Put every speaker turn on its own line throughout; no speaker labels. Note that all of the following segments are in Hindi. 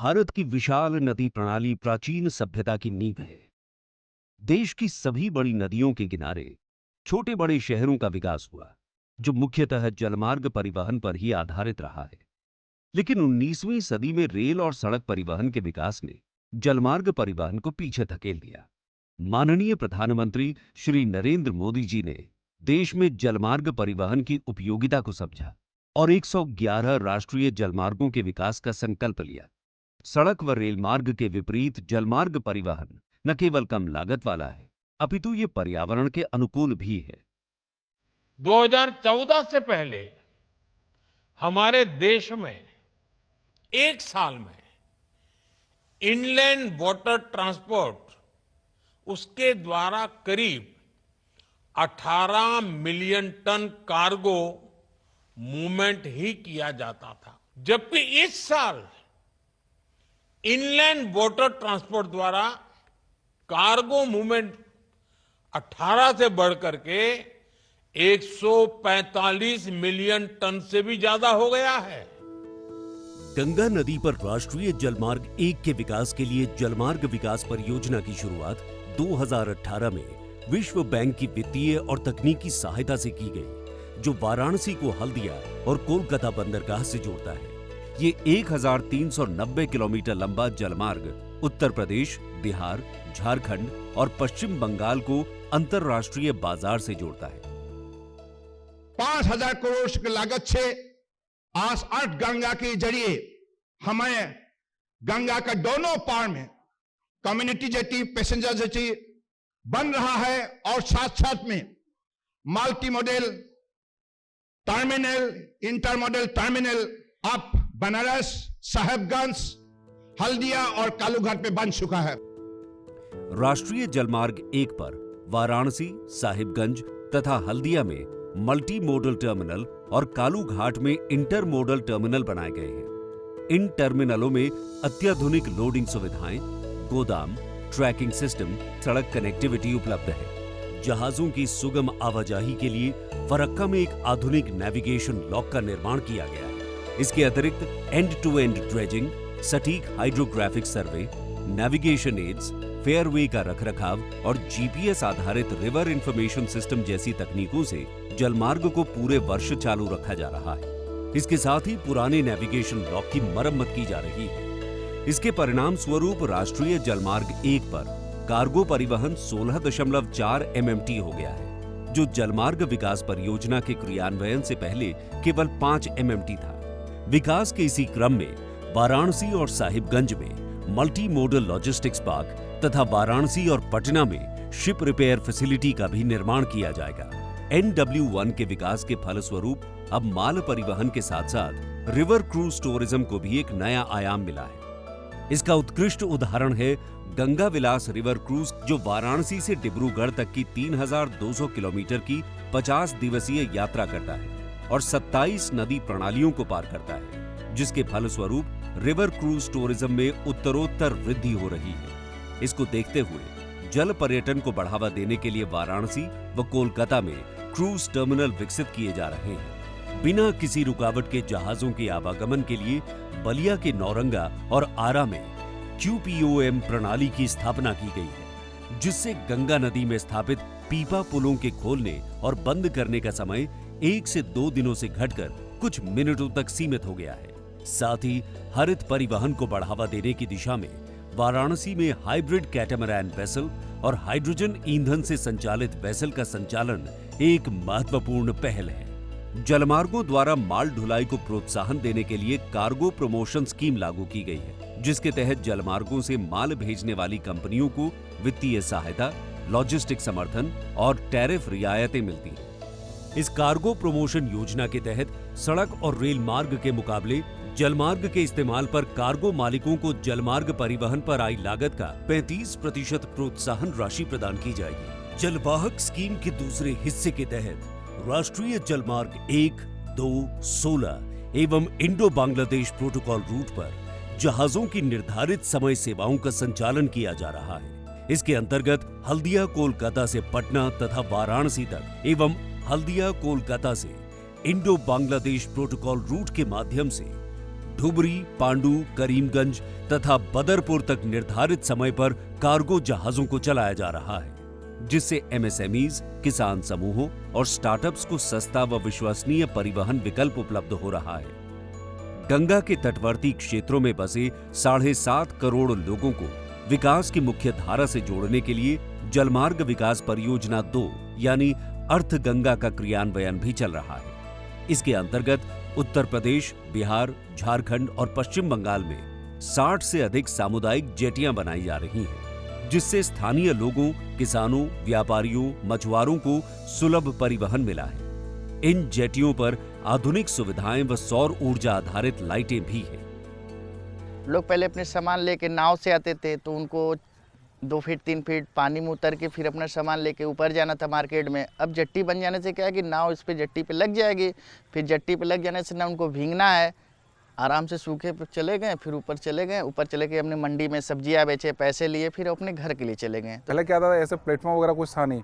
भारत की विशाल नदी प्रणाली प्राचीन सभ्यता की नींव है। देश की सभी बड़ी नदियों के किनारे छोटे बड़े शहरों का विकास हुआ, जो मुख्यतः जलमार्ग परिवहन पर ही आधारित रहा है। लेकिन 19वीं सदी में रेल और सड़क परिवहन के विकास ने जलमार्ग परिवहन को पीछे धकेल दिया। माननीय प्रधानमंत्री श्री नरेंद्र मोदी जी ने देश में जलमार्ग परिवहन की उपयोगिता को समझा और 111 राष्ट्रीय जलमार्गों के विकास का संकल्प लिया। सड़क व रेल मार्ग के विपरीत जलमार्ग परिवहन न केवल कम लागत वाला है, अपितु ये पर्यावरण के अनुकूल भी है।
2014 से पहले हमारे देश में एक साल में इनलैंड वाटर ट्रांसपोर्ट उसके द्वारा करीब 18 मिलियन टन कार्गो मूवमेंट ही किया जाता था, जबकि इस साल इनलैंड वाटर ट्रांसपोर्ट द्वारा कार्गो मूवमेंट 18 से बढ़कर के 145 मिलियन टन से भी ज्यादा हो गया है।
गंगा नदी पर राष्ट्रीय जलमार्ग 1 के विकास के लिए जलमार्ग विकास परियोजना की शुरुआत 2018 में विश्व बैंक की वित्तीय और तकनीकी सहायता से की गई, जो वाराणसी को हल्दिया और कोलकाता बंदरगाह से जोड़ता है। ये 1390 किलोमीटर लंबा जलमार्ग उत्तर प्रदेश, बिहार, झारखंड और पश्चिम बंगाल को अंतरराष्ट्रीय बाजार से जोड़ता है।
5,000 करोड़ की लागत से आज 8 गंगा के जरिए हमें गंगा का दोनों पार में कम्युनिटी जेटी, पैसेंजर जेटी बन रहा है और साथ साथ में multi modal terminal, inter modal terminal अब बनारस, साहेबगंज, हल्दिया और कालूघाट पे बन चुका है।
राष्ट्रीय जलमार्ग 1 पर वाराणसी, साहिबगंज तथा हल्दिया में मल्टी मोडल टर्मिनल और कालूघाट में इंटर मोडल टर्मिनल बनाए गए हैं। इन टर्मिनलों में अत्याधुनिक लोडिंग सुविधाएं, गोदाम, ट्रैकिंग सिस्टम, सड़क कनेक्टिविटी उपलब्ध है। जहाजों की सुगम आवाजाही के लिए फरक्का में एक आधुनिक नेविगेशन लॉक का निर्माण किया गया है। इसके अतिरिक्त एंड टू एंड ड्रेजिंग, सटीक हाइड्रोग्राफिक सर्वे, नेविगेशन एड्स, फेयरवे का रखरखाव और जीपीएस आधारित रिवर इंफॉर्मेशन सिस्टम जैसी तकनीकों से जलमार्ग को पूरे वर्ष चालू रखा जा रहा है। इसके साथ ही पुराने नेविगेशन लॉक की मरम्मत की जा रही है। इसके परिणाम स्वरूप राष्ट्रीय जलमार्ग 1 पर कार्गो परिवहन 16.4 MMT हो गया है, जो जलमार्ग विकास परियोजना के क्रियान्वयन से पहले केवल 5 MMT था। विकास के इसी क्रम में वाराणसी और साहिबगंज में मल्टी मोडल लॉजिस्टिक्स पार्क तथा वाराणसी और पटना में शिप रिपेयर फैसिलिटी का भी निर्माण किया जाएगा। NW1 के विकास के फलस्वरूप अब माल परिवहन के साथ साथ रिवर क्रूज टूरिज्म को भी एक नया आयाम मिला है। इसका उत्कृष्ट उदाहरण है गंगा विलास रिवर क्रूज, जो वाराणसी से डिब्रूगढ़ तक की 3200 किलोमीटर की 50 दिवसीय यात्रा करता है और 27 नदी प्रणालियों को पार करता है, जिसके फलस्वरूप रिवर क्रूज टूरिज्म में उत्तरोत्तर वृद्धि हो रही है। इसको देखते हुए जल पर्यटन को बढ़ावा देने के लिए वाराणसी व कोलकाता में क्रूज टर्मिनल विकसित किए जा रहे हैं। बिना किसी रुकावट के जहाजों के आवागमन के लिए बलिया के नौरंगा और आरा में QPOM प्रणाली की स्थापना की गई है, जिससे गंगा नदी में स्थापित पीपा पुलों के खोलने और बंद करने का समय 1 से 2 दिनों से घटकर कुछ मिनटों तक सीमित हो गया है। साथ ही हरित परिवहन को बढ़ावा देने की दिशा में वाराणसी में हाइब्रिड कैटामैरान वेसल और हाइड्रोजन ईंधन से संचालित वेसल का संचालन एक महत्वपूर्ण पहल है। जलमार्गों द्वारा माल ढुलाई को प्रोत्साहन देने के लिए कार्गो प्रमोशन स्कीम लागू की गई है, जिसके तहत जलमार्गों से माल भेजने वाली कंपनियों को वित्तीय सहायता, लॉजिस्टिक समर्थन और टैरिफ रियायतें मिलती हैं। इस कार्गो प्रमोशन योजना के तहत सड़क और रेल मार्ग के मुकाबले जलमार्ग के इस्तेमाल पर कार्गो मालिकों को जलमार्ग परिवहन पर आई लागत का 35% प्रोत्साहन राशि प्रदान की जाएगी। जलवाहक स्कीम के दूसरे हिस्से के तहत राष्ट्रीय जलमार्ग 1, 2, 16 एवं इंडो बांग्लादेश प्रोटोकॉल रूट पर जहाजों की निर्धारित समय सेवाओं का संचालन किया जा रहा है। इसके अंतर्गत हल्दिया कोलकाता से पटना तथा वाराणसी तक एवं हल्दिया कोलकाता से इंडो बांग्लादेश प्रोटोकॉल रूट के माध्यम से धुबरी, पांडु, करीमगंज तथा बदरपुर तक निर्धारित समय पर कार्गो जहाजों को चलाया जा रहा है, जिससे एमएसएमईज, किसान समूहों और स्टार्टअप्स को सस्ता व विश्वसनीय परिवहन विकल्प उपलब्ध हो रहा है। गंगा के तटवर्ती क्षेत्रों में बसे 7.5 करोड़ लोगों को विकास की मुख्य धारा से जोड़ने के लिए जलमार्ग विकास परियोजना 2 यानी अर्थ गंगा का क्रियान्वयन भी चल रहा है। इसके अंतर्गत उत्तर प्रदेश, बिहार, झारखंड और पश्चिम बंगाल में 60 से अधिक सामुदायिक जेटियां बनाई जा रही हैं, जिससे स्थानीय लोगों, किसानों, व्यापारियों, मछुआरों को सुलभ परिवहन मिला है। इन जेटियों पर आधुनिक सुविधाएं व सौर ऊर्जा आधारित लाइटें भी हैं।
लोग पहले अपने सामान लेके नाव से आते थे, तो उनको 2 फीट 3 फीट पानी में उतर के फिर अपना सामान लेके ऊपर जाना था मार्केट में। अब जट्टी बन जाने से क्या है कि नाव इस पे जट्टी पे लग जाएगी, फिर जट्टी पे लग जाने से ना उनको भीगना है, आराम से सूखे पे चले गए, फिर ऊपर चले गए अपने मंडी में सब्जियां बेचे, पैसे लिए, फिर अपने घर के लिए चले गए।
पहले क्या था, ऐसे प्लेटफॉर्म वगैरह कुछ था नहीं,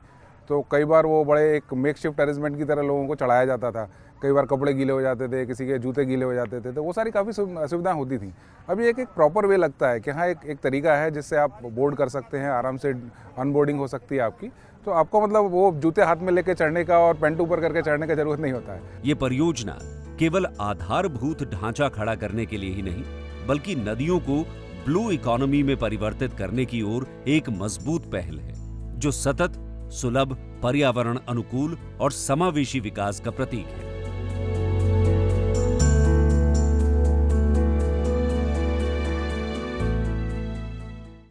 तो कई बार वो बड़े एक मेकशिफ्ट अरेंजमेंट की तरह लोगों को चढ़ाया जाता था। कई बार कपड़े गीले हो जाते थे, किसी के जूते गीले हो जाते थे, तो वो सारी काफ़ी असुविधाएं होती थी। अभी एक प्रॉपर वे लगता है कि हाँ एक तरीका है जिससे आप बोर्ड कर सकते हैं, आराम से अनबोर्डिंग हो सकती है आपकी, तो आपको मतलब वो जूते हाथ में लेके चढ़ने का और पेंट ऊपर करके चढ़ने का जरूरत नहीं होता है।
ये परियोजना केवल आधारभूत ढांचा खड़ा करने के लिए ही नहीं, बल्कि नदियों को ब्लू इकोनॉमी में परिवर्तित करने की ओर एक मजबूत पहल है, जो सतत, सुलभ, पर्यावरण अनुकूल और समावेशी विकास का प्रतीक है।